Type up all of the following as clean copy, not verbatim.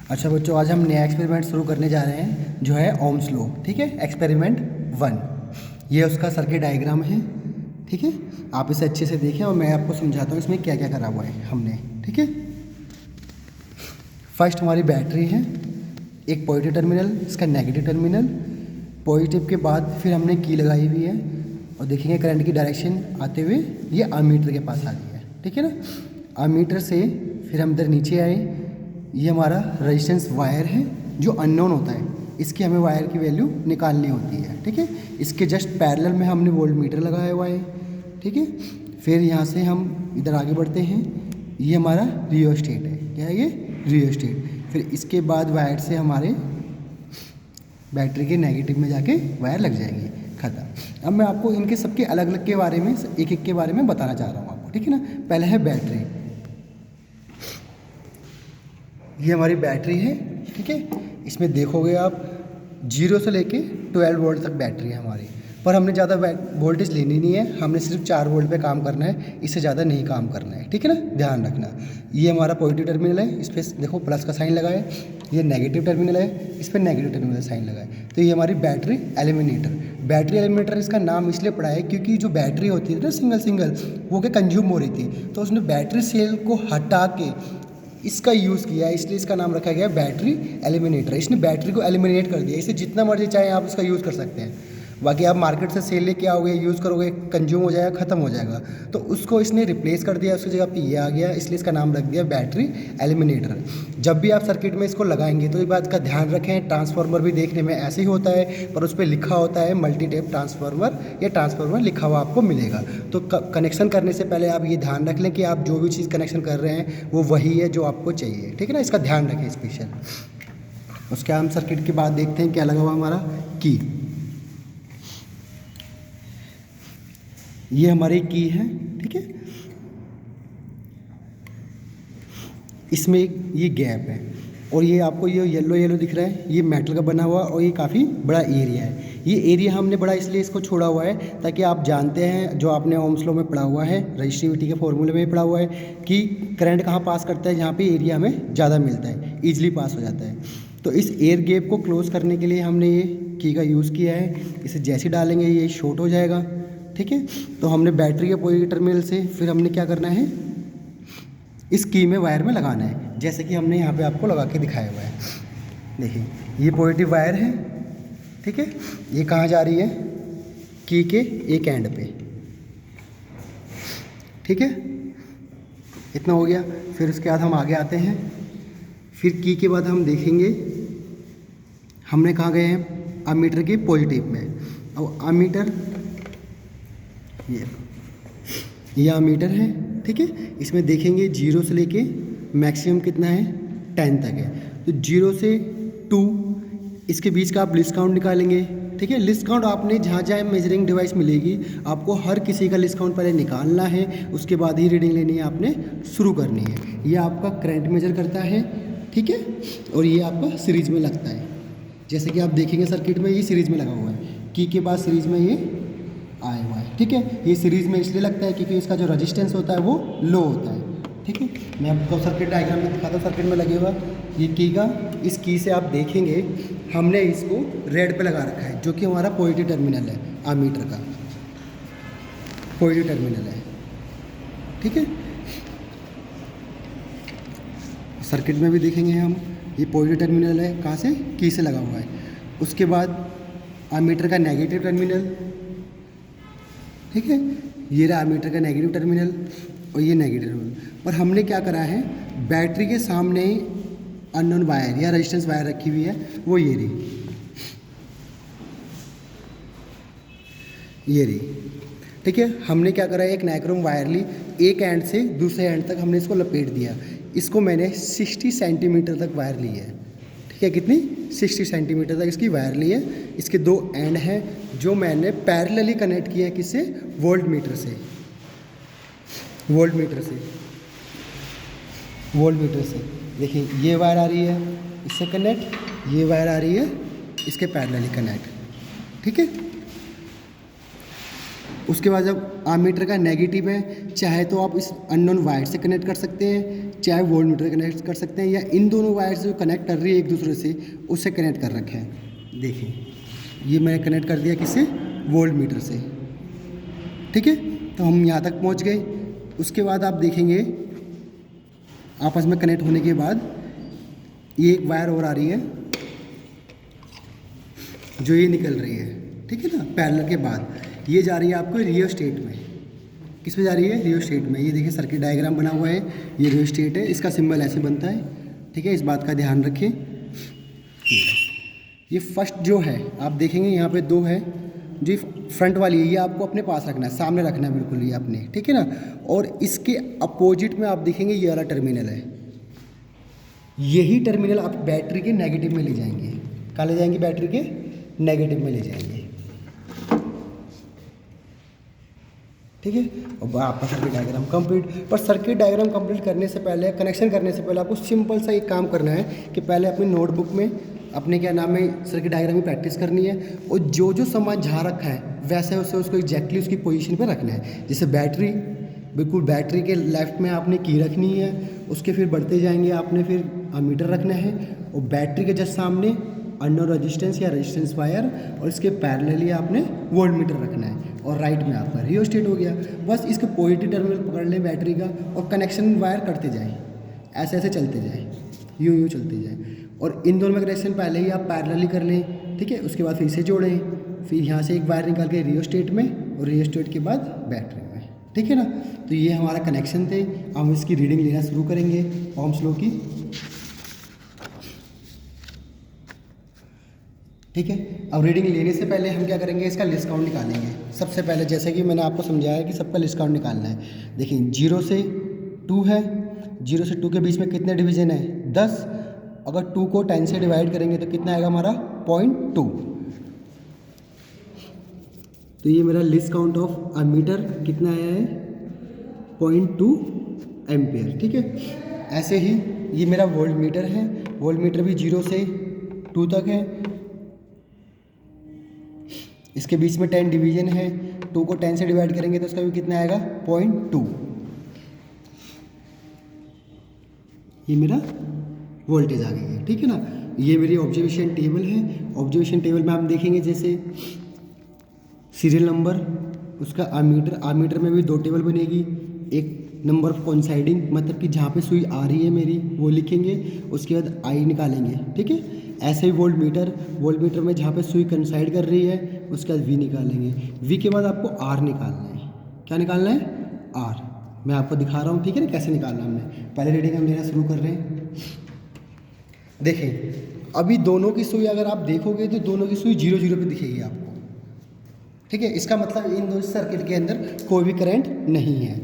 अच्छा बच्चों, आज हम नया एक्सपेरिमेंट शुरू करने जा रहे हैं जो है ओम्स लॉ। ठीक है, एक्सपेरिमेंट 1। ये उसका सर्किट डायग्राम है। ठीक है, आप इसे अच्छे से देखें और मैं आपको समझाता हूँ इसमें क्या क्या करा हुआ है हमने। ठीक है, फर्स्ट हमारी बैटरी है, एक पॉजिटिव टर्मिनल, इसका नेगेटिव टर्मिनल। पॉजिटिव के बाद फिर हमने की लगाई हुई है और देखेंगे करंट की डायरेक्शन आते हुए ये अमीटर के पास आ रही है। ठीक है ना, अमीटर से फिर हम इधर नीचे आए, ये हमारा रेजिस्टेंस वायर है जो अननोन होता है, इसकी हमें वायर की वैल्यू निकालनी होती है। ठीक है, इसके जस्ट पैरेलल में हमने वोल्ट मीटर लगाया हुआ है। ठीक है, फिर यहाँ से हम इधर आगे बढ़ते हैं, ये हमारा रियोस्टेट है। क्या है ये? रियोस्टेट। फिर इसके बाद वायर से हमारे बैटरी के नेगेटिव में जाके वायर लग जाएगी, खत्म। अब मैं आपको इनके सबके अलग अलग के बारे में एक एक के बारे में बताना चाह रहा हूँ आपको। ठीक है ना, पहले है बैटरी। ये हमारी बैटरी है। ठीक है, इसमें देखोगे आप 0 से लेके 12 वोल्ट तक बैटरी है हमारी, पर हमने ज़्यादा वोल्टेज लेनी नहीं है, हमने सिर्फ 4 वोल्ट पे काम करना है, इससे ज़्यादा नहीं काम करना है। ठीक है ना, ध्यान रखना। ये हमारा पॉजिटिव टर्मिनल है, इस पर देखो प्लस का साइन लगा है। ये नेगेटिव टर्मिनल है, इस पर नेगेटिव टर्मिनल साइन लगा है। तो ये हमारी बैटरी एलिमिनेटर। बैटरी एलिमिनेटर इसका नाम इसलिए पड़ा है क्योंकि जो बैटरी होती है ना सिंगल सिंगल, वो क्या कंज्यूम हो रही थी, तो उसने बैटरी सेल को हटा के इसका यूज़ किया, इसलिए इसका नाम रखा गया बैटरी एलिमिनेटर। इसने बैटरी को एलिमिनेट कर दिया, इसे जितना मर्जी चाहे आप इसका यूज़ कर सकते हैं। बाकी आप मार्केट से सेल लेके आओगे, यूज़ करोगे, कंज्यूम हो जाएगा, ख़त्म हो जाएगा, तो उसको इसने रिप्लेस कर दिया, उसकी जगह पे ये आ गया, इसलिए इसका नाम रख दिया बैटरी एलिमिनेटर। जब भी आप सर्किट में इसको लगाएंगे तो ये बात का ध्यान रखें, ट्रांसफार्मर भी देखने में ऐसे ही होता है, पर उस पर लिखा होता है मल्टी टेप ट्रांसफार्मर, या ट्रांसफार्मर लिखा हुआ आपको मिलेगा। तो कनेक्शन करने से पहले आप ये ध्यान रख लें कि आप जो भी चीज़ कनेक्शन कर रहे हैं वो वही है जो आपको चाहिए। ठीक है ना, इसका ध्यान रखें स्पेशल। उसके हम सर्किट के बाद देखते हैं क्या लगा हुआ हमारा की। ये हमारी की है। ठीक है, इसमें ये गैप है और ये आपको ये येलो येलो दिख रहा है, ये मेटल का बना हुआ और ये काफ़ी बड़ा एरिया है। ये एरिया हमने बड़ा इसलिए इसको छोड़ा हुआ है ताकि आप जानते हैं, जो आपने ओम्स लॉ में पढ़ा हुआ है, रजिस्टिविटी के फॉर्मूले में पढ़ा हुआ है कि करंट कहाँ पास करता है, जहाँ पे एरिया हमें ज़्यादा मिलता है, ईजिली पास हो जाता है। तो इस एयर गैप को क्लोज करने के लिए हमने ये की का यूज़ किया है। इसे जैसे डालेंगे ये शॉर्ट हो जाएगा। ठीक है, तो हमने बैटरी के पॉजिटिव टर्मिनल से फिर हमने क्या करना है, इस की में वायर में लगाना है, जैसे कि हमने यहाँ पे आपको लगा के दिखाया हुआ है। देखिए ये पॉजिटिव वायर है। ठीक है, ये कहाँ जा रही है, की के एक एंड पे। ठीक है, इतना हो गया। फिर उसके बाद हम आगे आते हैं, फिर की के बाद हम देखेंगे हमने कहाँ गए हैं, अमीटर के पॉजिटिव में। अब अमीटर ये अमीटर है। ठीक है, इसमें देखेंगे 0 से लेके मैक्सिमम कितना है, 10 तक है। तो 0 से 2 इसके बीच का आप लिस्ट काउंट निकालेंगे। ठीक है, लिस्ट काउंट आपने जहाँ जहाँ मेजरिंग डिवाइस मिलेगी आपको हर किसी का लिस्ट काउंट पहले निकालना है, उसके बाद ही रीडिंग लेनी है, आपने शुरू करनी है। ये आपका करंट मेजर करता है। ठीक है, और ये आपका सीरीज में लगता है, जैसे कि आप देखेंगे सर्किट में ये सीरीज में लगा हुआ है, की के बाद सीरीज में ये आया हुआ है। ठीक है, ये सीरीज़ में इसलिए लगता है क्योंकि इसका जो रेजिस्टेंस होता है वो लो होता है। ठीक है, मैं आपको सर्किट डायग्राम में दिखाता हूँ, सर्किट में लगे हुआ ये की का। इस की से आप देखेंगे हमने इसको रेड पे लगा रखा है, जो कि हमारा पॉजिटिव टर्मिनल है, अमीटर का पॉजिटिव टर्मिनल है। ठीक है, सर्किट में भी देखेंगे हम, ये पॉजिटिव टर्मिनल है, कहाँ से, की से लगा हुआ है। उसके बाद अमीटर का नेगेटिव टर्मिनल। ठीक है, ये रहा अमीटर का नेगेटिव टर्मिनल और ये नेगेटिव टर्मिनल। और हमने क्या करा है, बैटरी के सामने ही अननोन वायर या रेजिस्टेंस वायर रखी हुई है, वो ये रही। ठीक है, हमने क्या करा है, एक नाइक्रोम वायर ली, एक एंड से दूसरे एंड तक हमने इसको लपेट दिया। इसको मैंने 60 सेंटीमीटर तक वायर ली है। ठीक है, कितनी, 60 सेंटीमीटर तक इसकी वायर ली है। इसके 2 एंड हैं जो मैंने पैरेलली कनेक्ट किया है, किससे, वोल्ट मीटर से। देखिए ये वायर आ रही है इससे कनेक्ट, ये वायर आ रही है इसके पैरेलली कनेक्ट। ठीक है, उसके बाद जब अमीटर का नेगेटिव है, चाहे तो आप इस अननोन वायर से कनेक्ट कर सकते हैं, चाहे वोल्ट मीटर कनेक्ट कर सकते हैं या इन दोनों वायर्स जो कनेक्ट कर रही है एक दूसरे से उससे कनेक्ट कर रखे हैं। देखिए ये मैंने कनेक्ट कर दिया किससे, वोल्ट मीटर से। ठीक है, तो हम यहाँ तक पहुँच गए। उसके बाद आप देखेंगे आपस में कनेक्ट होने के बाद ये एक वायर और आ रही है जो ये निकल रही है, ठीक है ना, पैरेलल के बाद ये जा रही है आपको रियोस्टेट में। किस में जा रही है, रियोस्टेट में। ये देखिए सर्किट डायग्राम बना हुआ है, ये रियोस्टेट है, इसका सिंबल ऐसे बनता है। ठीक है, इस बात का ध्यान रखें। ये फर्स्ट जो है आप देखेंगे यहाँ पे दो है, जो फ्रंट वाली है ये आपको अपने पास रखना है, सामने रखना है बिल्कुल ये अपने, ठीक है ना। और इसके अपोजिट में आप देखेंगे ये वाला टर्मिनल है, यही टर्मिनल आप बैटरी के नेगेटिव में ले जाएंगे। कहाँ ले जाएंगे, बैटरी के नेगेटिव में ले जाएंगे। ठीक है, और आपका सर्किट डायग्राम कंप्लीट। पर सर्किट डायग्राम कंप्लीट करने से पहले, कनेक्शन करने से पहले आपको सिंपल सा एक काम करना है कि पहले अपनी नोटबुक में अपने क्या नाम है सर्किट डायग्राम की प्रैक्टिस करनी है, और जो जो सामान जहाँ रखा है वैसे वैसे उसको एग्जैक्टली उसकी पोजीशन पे रखना है। जैसे बैटरी, बिल्कुल बैटरी के लेफ्ट में आपने की रखनी है, उसके फिर बढ़ते जाएंगे आपने फिर मीटर रखना है, और बैटरी के जस्ट सामने अननोन रेजिस्टेंस या रेजिस्टेंस वायर, और इसके पैरेलली आपने वोल्ट मीटर रखना है, और राइट में आपका रियोस्टेट हो गया। बस इसके पॉजिटिव टर्मिनल पकड़ लें बैटरी का, और कनेक्शन वायर करते जाएं, ऐसे ऐसे चलते जाएं, यूँ यूँ चलते जाएं। और इन दोनों में कनेक्शन पहले ही आप पैरेलली कर लें, ठीक है। उसके बाद फिर से जोड़ें, फिर यहाँ से एक वायर निकाल के रियोस्टेट में, और रियोस्टेट के बाद बैटरी में, ठीक है ना। तो ये हमारा कनेक्शन थे। हम इसकी रीडिंग लेना शुरू करेंगे ओम्स लॉ की, ठीक है। अब रीडिंग लेने से पहले हम क्या करेंगे, इसका लिस्ट काउंट निकालेंगे। सबसे पहले जैसे कि मैंने आपको समझाया कि सबका लिस्ट काउंट निकालना है। देखिए 0 से 2 है, 0 से 2 के बीच में कितने डिवीजन है, 10। अगर 2 को 10 से डिवाइड करेंगे तो कितना आएगा हमारा 0.2। तो ये मेरा लिस्ट काउंट ऑफ अमीटर कितना आया है, 0.2 एम्पियर, ठीक है। ऐसे ही ये मेरा वोल्ट मीटर है, वोल्ट मीटर भी 0 से 2 तक है, इसके बीच में 10 डिवीजन है। 2 को 10 से डिवाइड करेंगे तो इसका भी कितना आएगा 0.2। ये मेरा वोल्टेज आ गई है, ठीक है ना। ये मेरी ऑब्जर्वेशन टेबल है। ऑब्जर्वेशन टेबल में आप देखेंगे जैसे सीरियल नंबर, उसका आमीटर, आमीटर में भी 2 टेबल बनेगी। एक नंबर कोइंसाइडिंग, मतलब कि जहाँ पे सुई आ रही है मेरी वो लिखेंगे, उसके बाद आई निकालेंगे, ठीक है। ऐसे ही वोल्ट मीटर, वोल्ट मीटर में जहाँ पे सुई कोइंसाइड कर रही है उसके बाद वी निकालेंगे। वी के बाद आपको आर निकालना है। क्या निकालना है, आर। मैं आपको दिखा रहा हूँ, ठीक है ना, कैसे निकालना हमने। पहले रीडिंग हम लेना शुरू कर रहे हैं। देखें अभी दोनों की सुई अगर आप देखोगे तो दोनों की सुई 0 0 पे दिखेगी आपको, ठीक है। इसका मतलब इन दो सर्किट के अंदर कोई भी करंट नहीं है।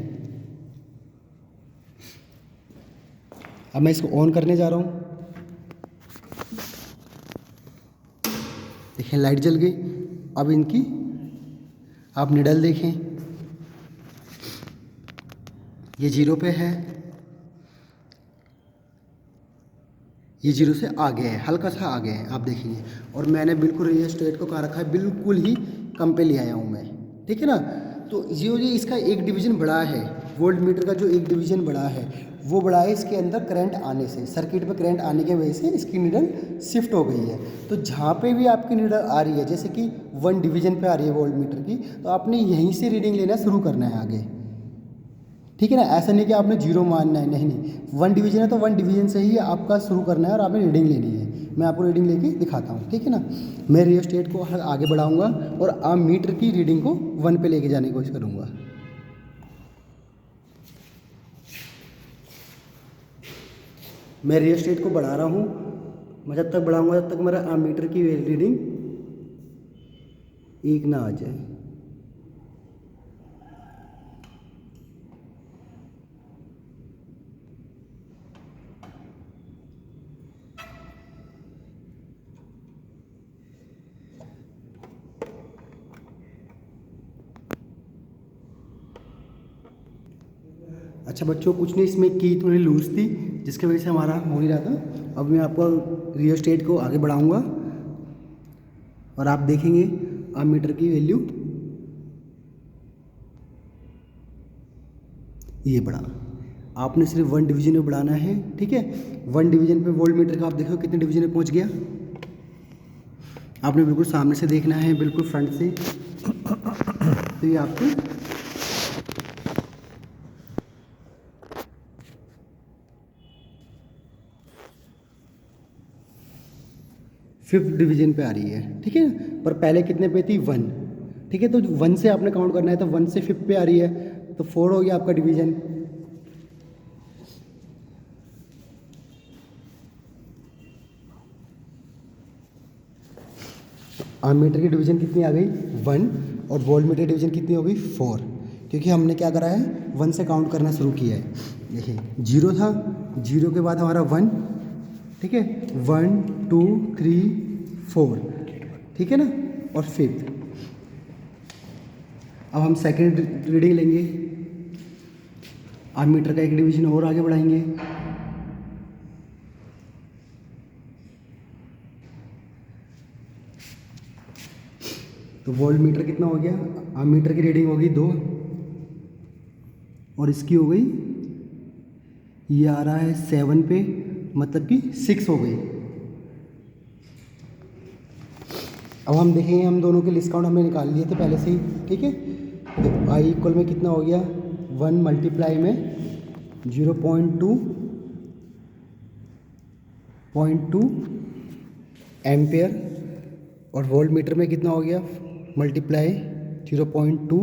अब मैं इसको ऑन करने जा रहा हूँ। देखिए लाइट जल गई। अब इनकी आप निडल देखें, ये 0 पे है, ये 0 से आगे है, हल्का सा आगे है, आप देखेंगे। और मैंने बिल्कुल रियोस्टेट को कहाँ रखा है, बिल्कुल ही कम पे ले आया हूँ मैं, ठीक है ना। तो जो ये इसका एक डिवीज़न बड़ा है, वोल्ट मीटर का जो एक डिवीज़न बड़ा है वो बड़ा है इसके अंदर करंट आने से, सर्किट में करंट आने की वजह से इसकी नीडल शिफ्ट हो गई है। तो जहाँ पे भी आपकी नीडल आ रही है, जैसे कि 1 डिवीज़न पे आ रही है वोल्ट मीटर की, तो आपने यहीं से रीडिंग लेना शुरू करना है आगे, ठीक है ना। ऐसा नहीं कि आपने 0 मानना है, नहीं नहीं, 1 डिवीज़न है तो 1 डिवीज़न से ही आपका शुरू करना है और आपने रीडिंग लेनी है। मैं आपको रीडिंग लेके दिखाता हूँ, ठीक है ना। मैं रियोस्टेट को आगे बढ़ाऊँगा और आप मीटर की रीडिंग को 1 पे लेके जाने की कोशिश करूँगा। मैं रियोस्टेट को बढ़ा रहा हूँ। मैं जब तक बढ़ाऊँगा तब तक मेरा मीटर की रीडिंग 1 ना आ जाए। अच्छा बच्चों, कुछ नहीं, इसमें की थोड़ी लूज थी जिसकी वजह से हमारा हो नहीं रहा था। अब मैं आपको रियोस्टेट को आगे बढ़ाऊंगा और आप देखेंगे मीटर की वैल्यू ये बढ़ा। आपने सिर्फ 1 डिवीजन में बढ़ाना है, ठीक है। 1 डिवीजन पे वोल्ट मीटर का आप देखो कितने डिवीजन में पहुंच गया। आपने बिल्कुल सामने से देखना है, बिल्कुल फ्रंट से। तो ये आपको 5th डिवीजन पे आ रही है, ठीक है। पर पहले कितने पे थी? 1, ठीक है। तो 1 से आपने काउंट करना है, तो 1 से 5th पे आ रही है, तो 4 हो गया आपका डिवीजन। आर्मीटर की डिवीजन कितनी आ गई? 1। और वोल्ट मीटर डिवीजन कितनी हो गई? 4, क्योंकि हमने क्या करा है? 1 से काउंट करना शुरू किया है। देखिए 0 था, 0 के बाद हमारा 1, ठीक है। 1 2 3 4, ठीक है ना। और 5th। अब हम सेकेंड रीडिंग लेंगे, आर्मीटर का एक डिवीजन और आगे बढ़ाएंगे। तो वोल्ट मीटर कितना हो गया? आर्मीटर की रीडिंग होगी 2, और इसकी हो गई, ये आ रहा है 7 पे, मतलब कि 6 हो गई। अब हम देखेंगे, हम दोनों के लिस्ट काउंट हमने निकाल लिए थे पहले से ही, ठीक है। तो आई इक्वल में कितना हो गया? 1 मल्टीप्लाई में 0.2 एम्पेयर, और वोल्ट मीटर में कितना हो गया? मल्टीप्लाई 0.2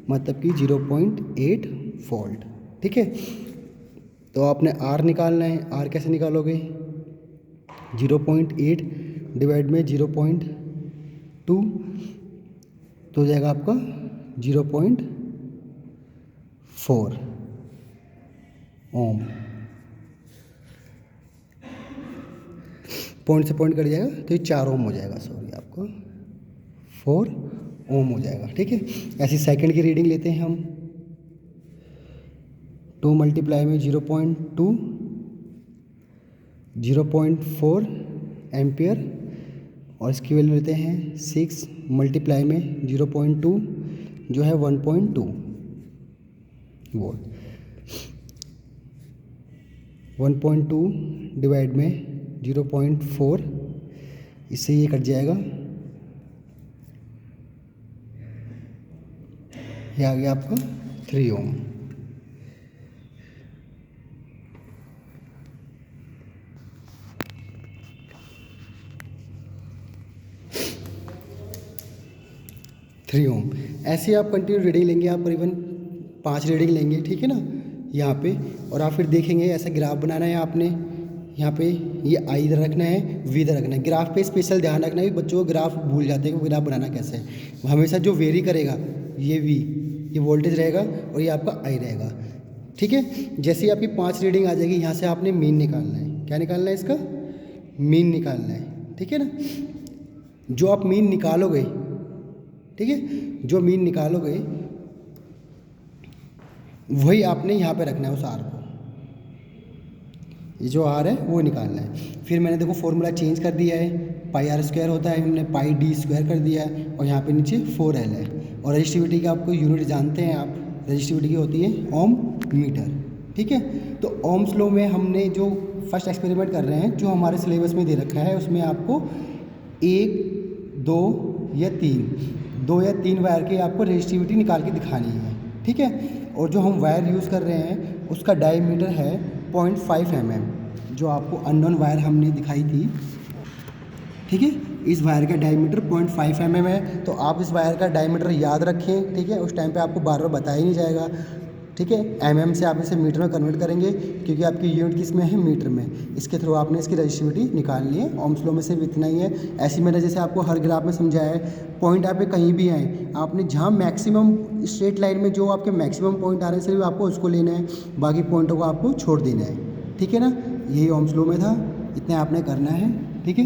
मतलब कि 0.8 वोल्ट, ठीक है। तो आपने आर निकालना है। आर कैसे निकालोगे? 0.8 डिवाइड में 0.2, तो हो जाएगा आपका 0.4 ओम। पॉइंट से पॉइंट कट जाएगा तो ये 4 ओम हो जाएगा, सॉरी आपको 4 ओम हो जाएगा, ठीक है। ऐसी सेकंड की रीडिंग लेते हैं हम। 2 मल्टीप्लाई में 0.2 0.4 एम्पियर, और इसकी वैल्यू लेते हैं 6 मल्टीप्लाई में 0.2 जो है 1.2 वोल्ट। 1.2 डिवाइड में 0.4, इससे ये कट जाएगा, ये आ गया आपका 3 ओम। ऐसे आप कंटिन्यू रीडिंग लेंगे, आप करीबन 5 रीडिंग लेंगे, ठीक है ना, यहाँ पे। और आप फिर देखेंगे, ऐसा ग्राफ बनाना है आपने। यहाँ पे ये आई इधर रखना है, वी इधर रखना है। ग्राफ पे स्पेशल ध्यान रखना है कि बच्चों को ग्राफ भूल जाते हैं कि ग्राफ बनाना कैसे है। हमेशा जो वेरी करेगा ये वी, ये वोल्टेज रहेगा, और ये आपका आई रहेगा, ठीक है। जैसे ही आपकी 5 रीडिंग आ जाएगी, यहाँ से आपने मीन निकालना है। क्या निकालना है? इसका मीन निकालना है, ठीक है ना। जो आप मीन निकालोगे, ठीक है, जो मीन निकालोगे वही आपने यहाँ पे रखना है उस आर को। ये जो आर है वो निकालना है। फिर मैंने देखो फॉर्मूला चेंज कर दिया है, पाई आर स्क्वायर होता है, हमने पाई डी स्क्वायर कर दिया है, और यहाँ पे नीचे 4L है। और रजिस्टिविटी का आपको यूनिट जानते हैं आप, रजिस्टिविटी की होती है ओम मीटर, ठीक है। तो ओम्स लॉ में हमने जो फर्स्ट एक्सपेरिमेंट कर रहे हैं, जो हमारे सिलेबस में दे रखा है, उसमें आपको 1 2 या 2 या 3 वायर की आपको रजिस्टिविटी निकाल के दिखानी है, ठीक है। और जो हम वायर यूज़ कर रहे हैं उसका डायमीटर है 0.5 mm, जो आपको अननोन वायर हमने दिखाई थी, ठीक है। इस वायर का डायमीटर 0.5 mm है। तो आप इस वायर का डायमीटर याद रखें, ठीक है। उस टाइम पे आपको बार बार बताया ही नहीं जाएगा, ठीक है। mm से आप इसे मीटर में कन्वर्ट करेंगे, क्योंकि आपकी यूनिट किस में है? मीटर में। इसके थ्रू आपने इसकी रजिस्टिविटी निकालनी है। ओम्स लॉ में से भी इतना ही है। ऐसे मैंने जैसे आपको हर ग्राफ में समझाया है, पॉइंट आप कहीं भी आए, आपने जहाँ मैक्सिमम स्ट्रेट लाइन में जो आपके मैक्सिमम पॉइंट आ रहे हैं, सिर्फ आपको उसको लेना है, बाकी पॉइंटों को आपको छोड़ देना है, ठीक है ना। यही ओम्स लॉ में था, इतना आपने करना है, ठीक है।